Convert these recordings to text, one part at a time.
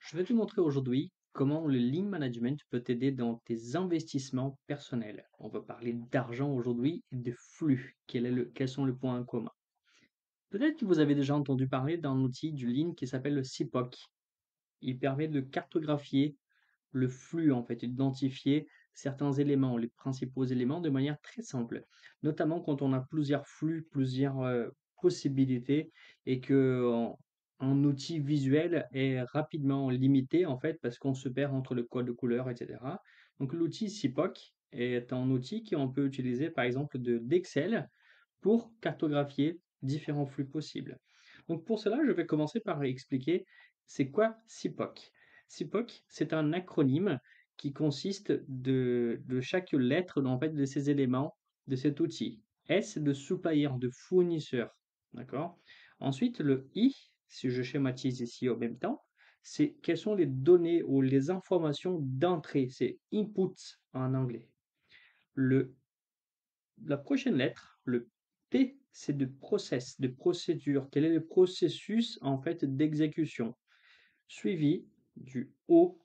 Je vais te montrer aujourd'hui comment le lean management peut t'aider dans tes investissements personnels. On va parler d'argent aujourd'hui et de flux. Quels sont les points en commun? Peut-être que vous avez déjà entendu parler d'un outil du lean qui s'appelle le CIPOC. Il permet de cartographier le flux, en fait, et d'identifier certains éléments, les principaux éléments de manière très simple. Notamment quand on a plusieurs flux, plusieurs possibilités et que un outil visuel est rapidement limité, en fait, parce qu'on se perd entre le code de couleur, etc. Donc l'outil CIPOC est un outil qu'on peut utiliser, par exemple, d'Excel pour cartographier différents flux possibles. Donc pour cela, je vais commencer par expliquer c'est quoi CIPOC. CIPOC, c'est un acronyme qui consiste de chaque lettre en fait, de ces éléments de cet outil. S de supplier, de fournisseur. D'accord? Ensuite, le I, si je schématise ici en même temps, c'est quelles sont les données ou les informations d'entrée. C'est input en anglais. Le la prochaine lettre, le P, c'est de process, de procédure. Quel est le processus en fait d'exécution? Suivi du O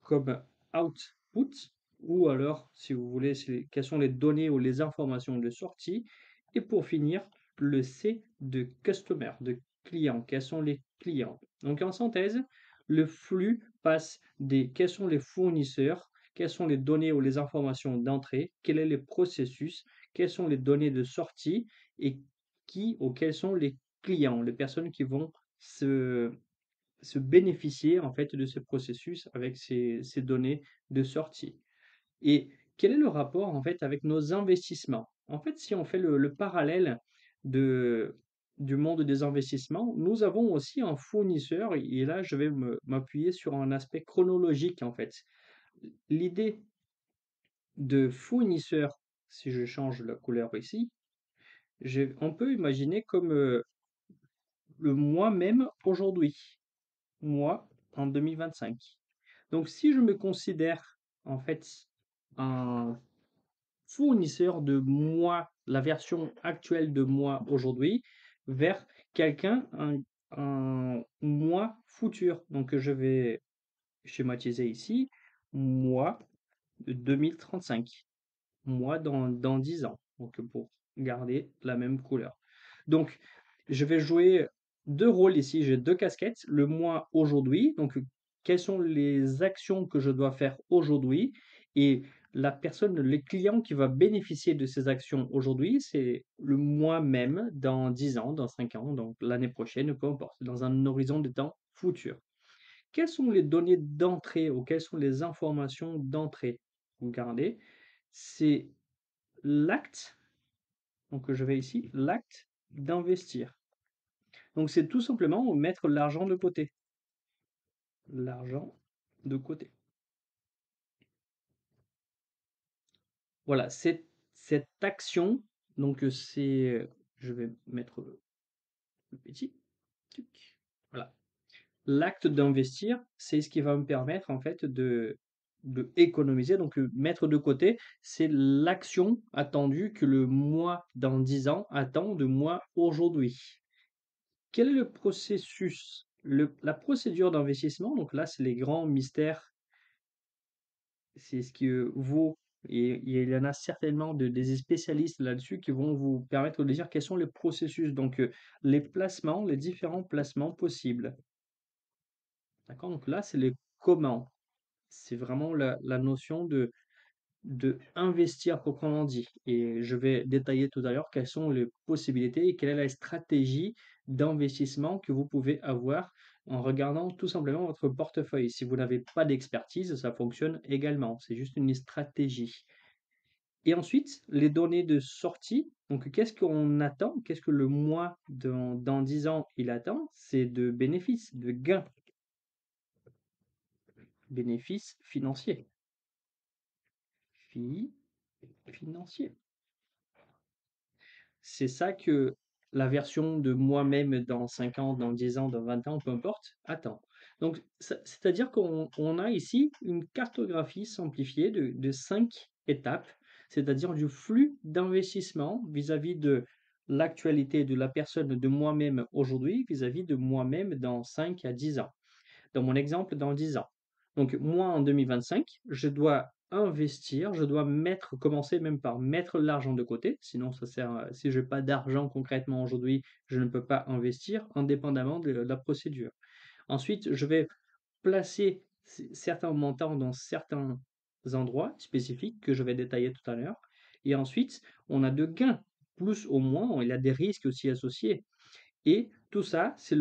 comme output, ou alors, si vous voulez, quelles sont les données ou les informations de sortie. Et pour finir, le C de customer, de client. Quels sont les clients? Donc en synthèse, le flux passe des quels sont les fournisseurs, quelles sont les données ou les informations d'entrée, quel est le processus, quelles sont les données de sortie et qui ou quels sont les clients, les personnes qui vont se bénéficier en fait de ce processus avec ces données de sortie. Et quel est le rapport en fait avec nos investissements? En fait, si on fait le parallèle de, du monde des investissements, nous avons aussi un fournisseur, et là je vais m'appuyer sur un aspect chronologique en fait. L'idée de fournisseur, si je change la couleur ici, on peut imaginer comme le moi-même aujourd'hui, moi en 2025. Donc, si je me considère en fait un fournisseur de moi, la version actuelle de moi aujourd'hui, vers quelqu'un, un moi futur. Donc, je vais schématiser ici, moi de 2035, moi dans 10 ans. Donc, pour garder la même couleur. Donc, je vais jouer deux rôles ici. J'ai deux casquettes. Le moi aujourd'hui, donc quelles sont les actions que je dois faire aujourd'hui et la personne, le client qui va bénéficier de ces actions aujourd'hui, c'est le moi-même dans 10 ans, dans 5 ans, donc l'année prochaine, peu importe, dans un horizon de temps futur. Quelles sont les données d'entrée ou quelles sont les informations d'entrée? Vous regardez, c'est l'acte, donc je vais ici, l'acte d'investir. Donc c'est tout simplement mettre l'argent de côté. L'argent de côté. Voilà, cette action, donc je vais mettre le petit, tuc, voilà. L'acte d'investir, c'est ce qui va me permettre en fait de économiser, donc mettre de côté, c'est l'action attendue que le moi dans 10 ans attend de moi aujourd'hui. Quel est le processus? La procédure d'investissement, donc là, c'est les grands mystères, c'est ce que vaut, et il y en a certainement des spécialistes là-dessus qui vont vous permettre de dire quels sont les processus, donc les placements, les différents placements possibles. D'accord? Donc là, c'est les comment. C'est vraiment la notion de investir proprement dit. Et je vais détailler tout à l'heure quelles sont les possibilités et quelle est la stratégie d'investissement que vous pouvez avoir en regardant tout simplement votre portefeuille. Si vous n'avez pas d'expertise, ça fonctionne également. C'est juste une stratégie. Et ensuite, les données de sortie. Donc, qu'est-ce qu'on attend? Qu'est-ce que le mois dans 10 ans il attend? C'est de bénéfices, de gains, bénéfices financiers. Financiers. C'est ça que la version de moi-même dans 5 ans, dans 10 ans, dans 20 ans, peu importe, attend. Donc, c'est-à-dire qu'on a ici une cartographie simplifiée de 5 étapes, c'est-à-dire du flux d'investissement vis-à-vis de l'actualité de la personne de moi-même aujourd'hui, vis-à-vis de moi-même dans 5 à 10 ans. dans mon exemple, dans 10 ans. Donc moi, en 2025, je dois investir, je dois commencer même par mettre l'argent de côté, sinon ça sert, si je n'ai pas d'argent concrètement aujourd'hui, je ne peux pas investir indépendamment de la procédure. Ensuite, je vais placer certains montants dans certains endroits spécifiques que je vais détailler tout à l'heure. Et ensuite, on a de gains, plus ou moins, il y a des risques aussi associés. Et tout ça, c'est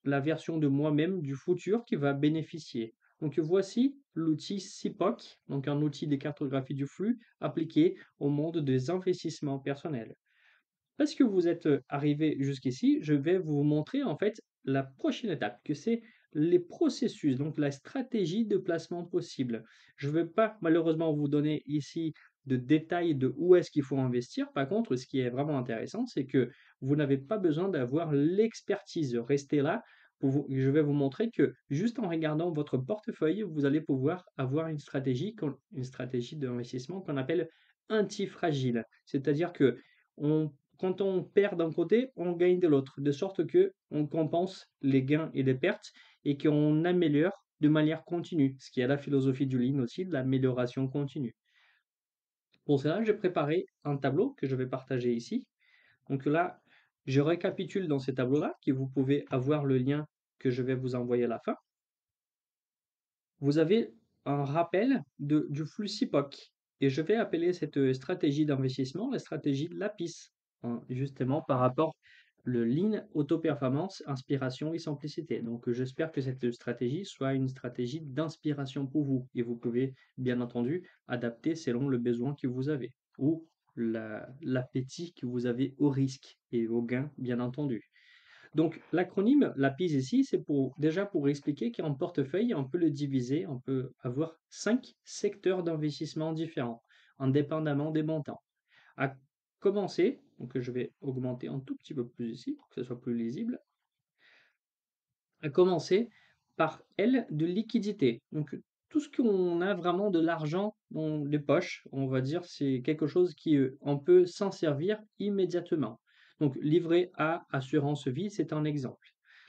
la version de moi-même du futur qui va bénéficier. Donc voici l'outil CIPOC, donc un outil de cartographie du flux appliqué au monde des investissements personnels. Parce que vous êtes arrivé jusqu'ici, je vais vous montrer en fait la prochaine étape, que c'est les processus, donc la stratégie de placement possible. Je ne vais pas malheureusement vous donner ici de détails de où est-ce qu'il faut investir. Par contre, ce qui est vraiment intéressant, c'est que vous n'avez pas besoin d'avoir l'expertise. Restez là. Je vais vous montrer que juste en regardant votre portefeuille, vous allez pouvoir avoir une stratégie d'investissement qu'on appelle antifragile. C'est-à-dire que quand on perd d'un côté, on gagne de l'autre, de sorte que on compense les gains et les pertes et qu'on améliore de manière continue, ce qui est la philosophie du Lean aussi, de l'amélioration continue. Pour cela, j'ai préparé un tableau que je vais partager ici. Donc là, je récapitule dans ce tableau-là, que vous pouvez avoir le lien que je vais vous envoyer à la fin. Vous avez un rappel du flux SIPOC. Et je vais appeler cette stratégie d'investissement la stratégie de LAPIS, hein, justement par rapport le Lean, auto-performance, inspiration et simplicité. Donc j'espère que cette stratégie soit une stratégie d'inspiration pour vous. Et vous pouvez bien entendu adapter selon le besoin que vous avez ou l'appétit que vous avez au risque et au gain, bien entendu. Donc l'acronyme LAPIS ici, c'est déjà pour expliquer qu'un portefeuille, on peut le diviser, on peut avoir 5 secteurs d'investissement différents, indépendamment des montants. À commencer, donc je vais augmenter un tout petit peu plus ici pour que ce soit plus lisible, à commencer par L de liquidité. Donc tout ce qu'on a vraiment de l'argent dans les poches, on va dire, c'est quelque chose qui on peut s'en servir immédiatement. Donc livret A, assurance vie, c'est un exemple.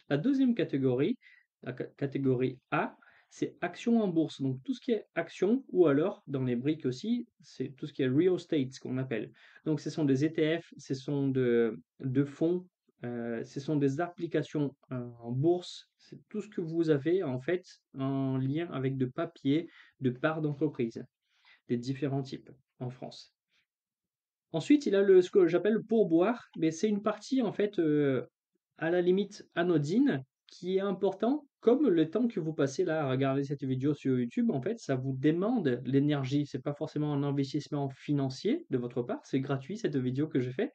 La deuxième catégorie, la catégorie A, c'est actions en bourse. Donc tout ce qui est actions ou alors dans les briques aussi, c'est tout ce qui est real estate, ce qu'on appelle. Donc ce sont des ETF, ce sont de fonds, ce sont des applications en bourse, c'est tout ce que vous avez en fait en lien avec de papier, de parts d'entreprise, des différents types en France. Ensuite, il a ce que j'appelle le pourboire, mais c'est une partie en fait à la limite anodine qui est important, comme le temps que vous passez là à regarder cette vidéo sur YouTube, en fait, ça vous demande l'énergie. C'est pas forcément un investissement financier de votre part, c'est gratuit cette vidéo que j'ai fait,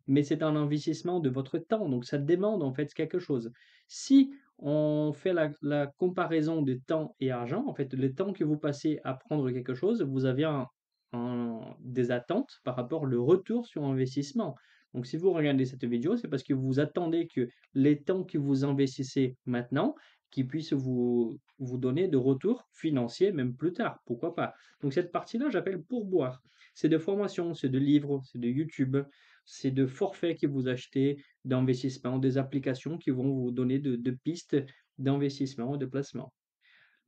mais c'est un investissement de votre temps, donc ça demande en fait quelque chose. Si on fait la comparaison de temps et argent, en fait, le temps que vous passez à prendre quelque chose, vous avez des attentes par rapport au retour sur investissement. Donc si vous regardez cette vidéo, c'est parce que vous attendez que les temps que vous investissez maintenant, qui puissent vous donner de retours financiers même plus tard, pourquoi pas. Donc cette partie-là, j'appelle pourboire. C'est de formation, c'est de livres, c'est de YouTube, c'est de forfaits que vous achetez, d'investissement, des applications qui vont vous donner de pistes d'investissement, de placement.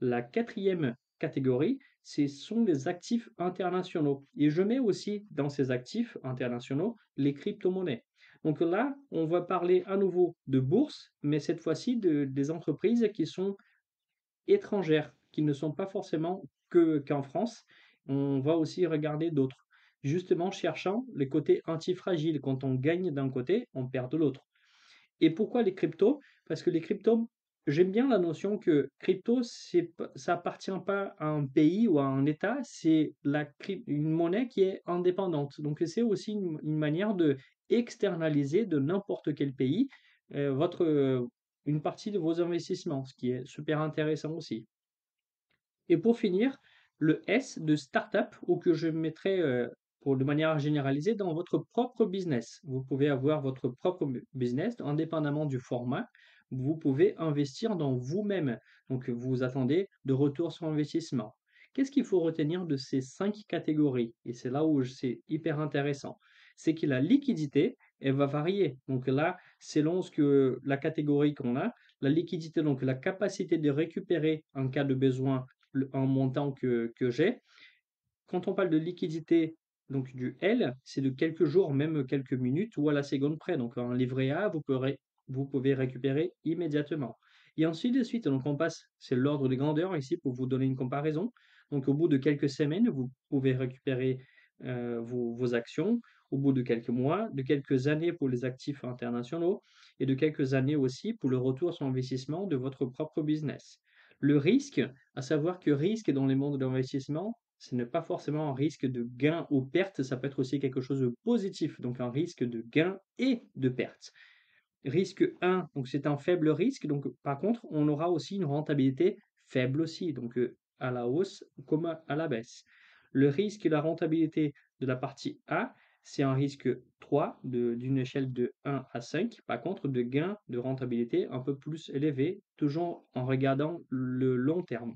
La quatrième catégorie, ce sont les actifs internationaux. Et je mets aussi dans ces actifs internationaux les crypto-monnaies. Donc là, on va parler à nouveau de bourse, mais cette fois-ci des entreprises qui sont étrangères, qui ne sont pas forcément qu'en France. On va aussi regarder d'autres, justement cherchant les côtés antifragiles. Quand on gagne d'un côté, on perd de l'autre. Et pourquoi les cryptos? Parce que les cryptos, j'aime bien la notion que crypto, ça appartient pas à un pays ou à un État, c'est une monnaie qui est indépendante. Donc c'est aussi une manière de externaliser de n'importe quel pays une partie de vos investissements, ce qui est super intéressant aussi. Et pour finir, le S de startup, ou que je mettrai de manière généralisée dans votre propre business. Vous pouvez avoir votre propre business, indépendamment du format. Vous pouvez investir dans vous-même. Donc, vous attendez de retour sur investissement. Qu'est-ce qu'il faut retenir de ces 5 catégories? Et c'est là où c'est hyper intéressant. C'est que la liquidité, elle va varier. Donc là, selon la catégorie qu'on a, La liquidité, donc la capacité de récupérer en cas de besoin un montant que j'ai. Quand on parle de liquidité, donc du L, c'est de quelques jours, même quelques minutes ou à la seconde près. Donc un livret A, vous pouvez récupérer immédiatement. Et ainsi de suite. Donc on passe, c'est l'ordre de grandeur ici pour vous donner une comparaison. Donc au bout de quelques semaines, vous pouvez récupérer vos actions. Au bout de quelques mois, de quelques années pour les actifs internationaux et de quelques années aussi pour le retour sur investissement de votre propre business. Le risque, à savoir que risque dans les mondes d'investissement, ce n'est pas forcément un risque de gain ou perte, ça peut être aussi quelque chose de positif, donc un risque de gain et de perte. Risque 1, donc c'est un faible risque, donc par contre, on aura aussi une rentabilité faible aussi, donc à la hausse comme à la baisse. Le risque et la rentabilité de la partie A, c'est un risque 3 d'une échelle de 1 à 5, par contre, de gain de rentabilité un peu plus élevé, toujours en regardant le long terme.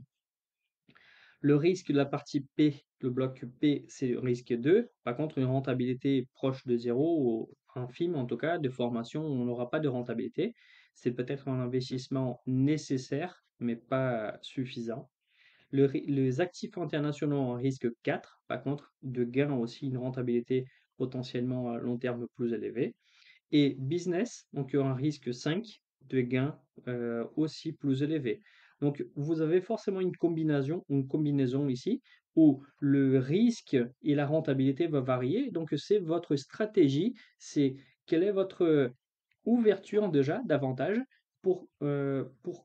Le risque de la partie P, le bloc P, c'est le risque 2. Par contre, une rentabilité proche de zéro, ou infime en tout cas, de formation, on n'aura pas de rentabilité. C'est peut-être un investissement nécessaire, mais pas suffisant. Les actifs internationaux ont un risque 4, par contre, de gain aussi, une rentabilité potentiellement à long terme plus élevée. Et business, donc un risque 5 de gain aussi plus élevé. Donc vous avez forcément une combinaison ici où le risque et la rentabilité va varier. Donc c'est votre stratégie, c'est quelle est votre ouverture déjà davantage pour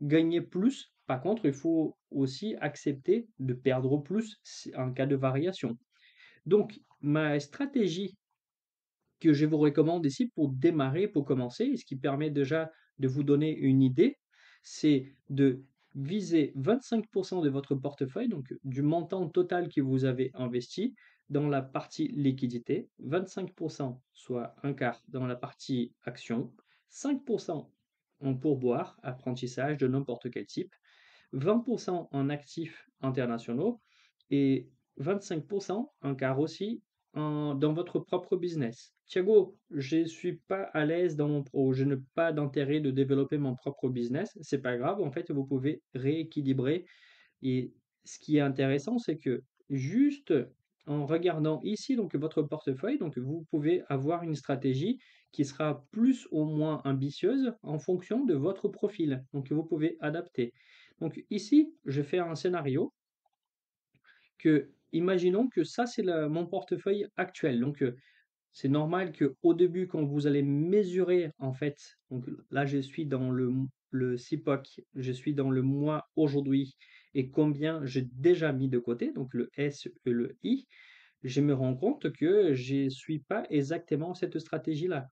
gagner plus. Par contre, il faut aussi accepter de perdre plus en cas de variation. Donc ma stratégie que je vous recommande ici pour démarrer, pour commencer, et ce qui permet déjà de vous donner une idée, c'est de viser 25% de votre portefeuille, donc du montant total que vous avez investi dans la partie liquidité, 25%, soit un quart dans la partie action, 5% en pourboire, apprentissage de n'importe quel type, 20% en actifs internationaux et 25%, un quart aussi, dans votre propre business. Thiago, je ne suis pas à l'aise dans mon pro, je n'ai pas d'intérêt de développer mon propre business. C'est pas grave, en fait, vous pouvez rééquilibrer. Et ce qui est intéressant, c'est que juste en regardant ici donc votre portefeuille, donc vous pouvez avoir une stratégie qui sera plus ou moins ambitieuse en fonction de votre profil. Donc vous pouvez adapter. Donc ici, je fais un scénario que, imaginons que ça, c'est mon portefeuille actuel. Donc c'est normal qu'au début, quand vous allez mesurer, en fait, donc là, je suis dans le CIPOC, je suis dans le mois aujourd'hui et combien j'ai déjà mis de côté, donc le S et le I, je me rends compte que je ne suis pas exactement cette stratégie-là.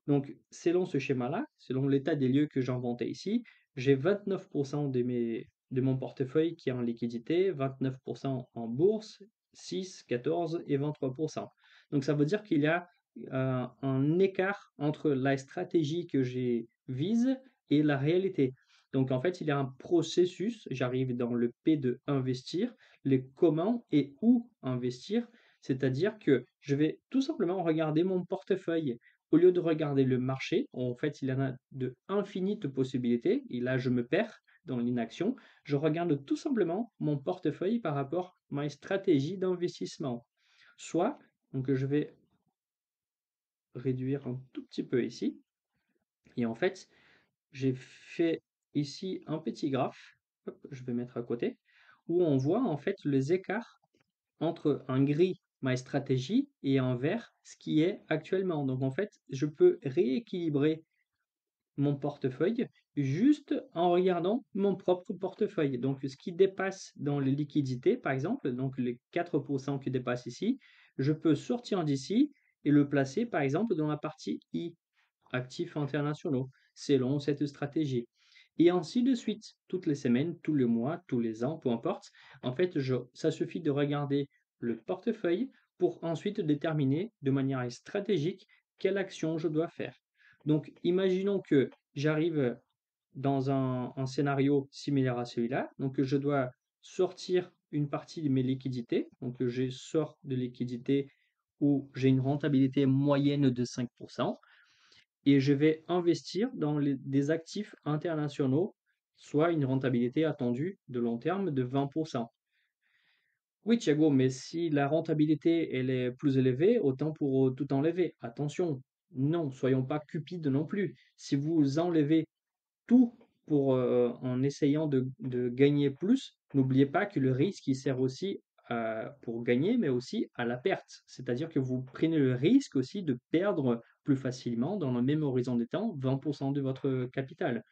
Donc, selon ce schéma-là, selon l'état des lieux que j'ai inventé ici, j'ai 29% de mon portefeuille qui est en liquidité, 29% en bourse, 6, 14 et 23%. Donc, ça veut dire qu'il y a un écart entre la stratégie que j'ai vise et la réalité. Donc, en fait, il y a un processus, j'arrive dans le P de investir, les comment et où investir, c'est-à-dire que je vais tout simplement regarder mon portefeuille. Au lieu de regarder le marché, en fait, il y en a de infinies possibilités, et là, je me perds dans l'inaction. Je regarde tout simplement mon portefeuille par rapport à ma stratégie d'investissement. Soit, donc je vais réduire un tout petit peu ici, et en fait, j'ai fait ici un petit graphe, hop, je vais mettre à côté, où on voit en fait les écarts entre un gris, ma stratégie, et en vert, ce qui est actuellement. Donc en fait, je peux rééquilibrer mon portefeuille juste en regardant mon propre portefeuille. Donc ce qui dépasse dans les liquidités, par exemple, donc les 4% qui dépassent ici, je peux sortir d'ici et le placer, par exemple, dans la partie I, actifs internationaux, selon cette stratégie. Et ainsi de suite, toutes les semaines, tous les mois, tous les ans, peu importe. En fait, ça suffit de regarder le portefeuille pour ensuite déterminer de manière stratégique quelle action je dois faire. Donc, imaginons que j'arrive dans un scénario similaire à celui-là. Donc, je dois sortir une partie de mes liquidités. Donc, je sors de liquidités où j'ai une rentabilité moyenne de 5%. et je vais investir dans des actifs internationaux, soit une rentabilité attendue de long terme de 20%. Oui, Thiago, mais si la rentabilité elle est plus élevée, autant pour tout enlever. Attention, non, soyons pas cupides non plus. Si vous enlevez tout en essayant de gagner plus, n'oubliez pas que le risque, il sert aussi pour gagner, mais aussi à la perte. C'est-à-dire que vous prenez le risque aussi de perdre plus facilement, dans le même horizon de temps, 20% de votre capital.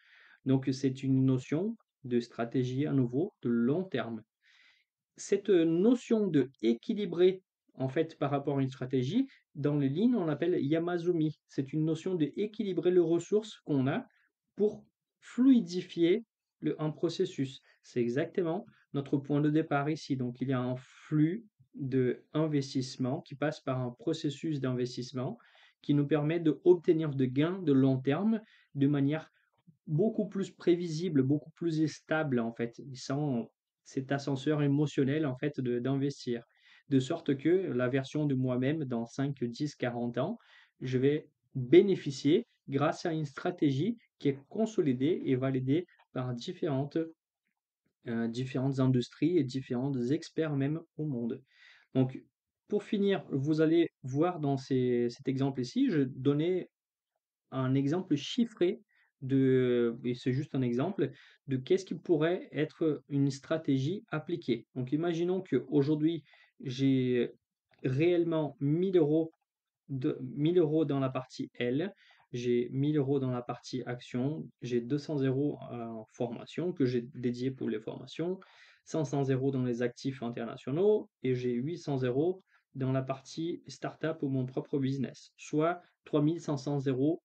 Donc, c'est une notion de stratégie à nouveau de long terme. Cette notion de équilibrer, en fait, par rapport à une stratégie, dans les lignes, on l'appelle Yamazumi. C'est une notion de équilibrer les ressources qu'on a pour fluidifier un processus. C'est exactement notre point de départ ici. Donc, il y a un flux d'investissement qui passe par un processus d'investissement qui nous permet d'obtenir de gains de long terme de manière beaucoup plus prévisible, beaucoup plus stable en fait, sans cet ascenseur émotionnel en fait d'investir. De sorte que la version de moi-même dans 5, 10, 40 ans, je vais bénéficier grâce à une stratégie qui est consolidée et validée par différentes industries et différents experts même au monde. Donc, pour finir, vous allez voir dans cet exemple ici, je donnais un exemple chiffré et c'est juste un exemple, de qu'est-ce qui pourrait être une stratégie appliquée. Donc imaginons qu'aujourd'hui, j'ai réellement 1000 euros dans la partie L, j'ai 1000 euros dans la partie action, j'ai 200 euros en formation que j'ai dédié pour les formations, 500 euros dans les actifs internationaux et j'ai 800 euros dans la partie startup ou mon propre business, soit 3500 euros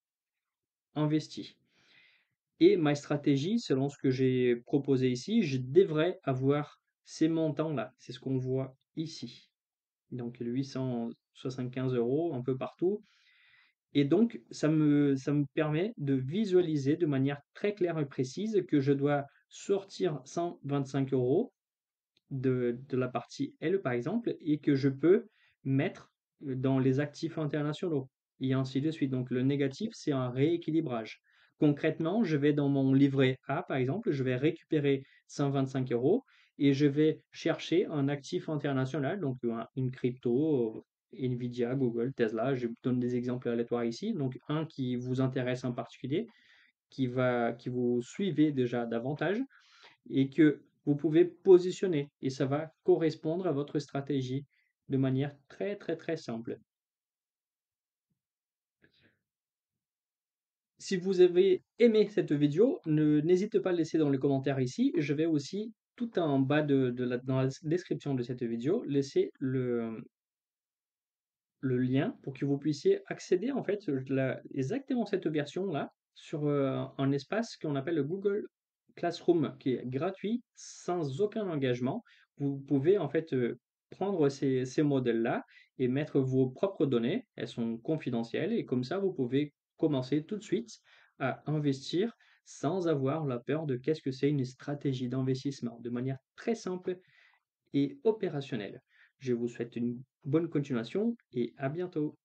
investi. Et ma stratégie, selon ce que j'ai proposé ici, je devrais avoir ces montants-là. C'est ce qu'on voit ici. Donc 875 euros un peu partout. Et donc, ça me permet de visualiser de manière très claire et précise que je dois sortir 125 euros de la partie L, par exemple, et que je peux mettre dans les actifs internationaux, et ainsi de suite. Donc, le négatif, c'est un rééquilibrage. Concrètement, je vais dans mon livret A, par exemple, je vais récupérer 125 euros et je vais chercher un actif international, donc une crypto, Nvidia, Google, Tesla, je donne des exemples aléatoires ici. Donc, un qui vous intéresse en particulier, qui vous suivez déjà davantage et que vous pouvez positionner et ça va correspondre à votre stratégie de manière très très très simple. Si vous avez aimé cette vidéo, n'hésitez pas à le laisser dans les commentaires ici. Je vais aussi tout en bas dans la description de cette vidéo laisser le lien pour que vous puissiez accéder en fait exactement cette version-là sur un espace qu'on appelle le Google Classroom qui est gratuit sans aucun engagement. Vous pouvez en fait prendre ces modèles-là et mettre vos propres données. Elles sont confidentielles et comme ça vous pouvez commencer tout de suite à investir sans avoir la peur de qu'est-ce que c'est une stratégie d'investissement de manière très simple et opérationnelle. Je vous souhaite une bonne continuation et à bientôt.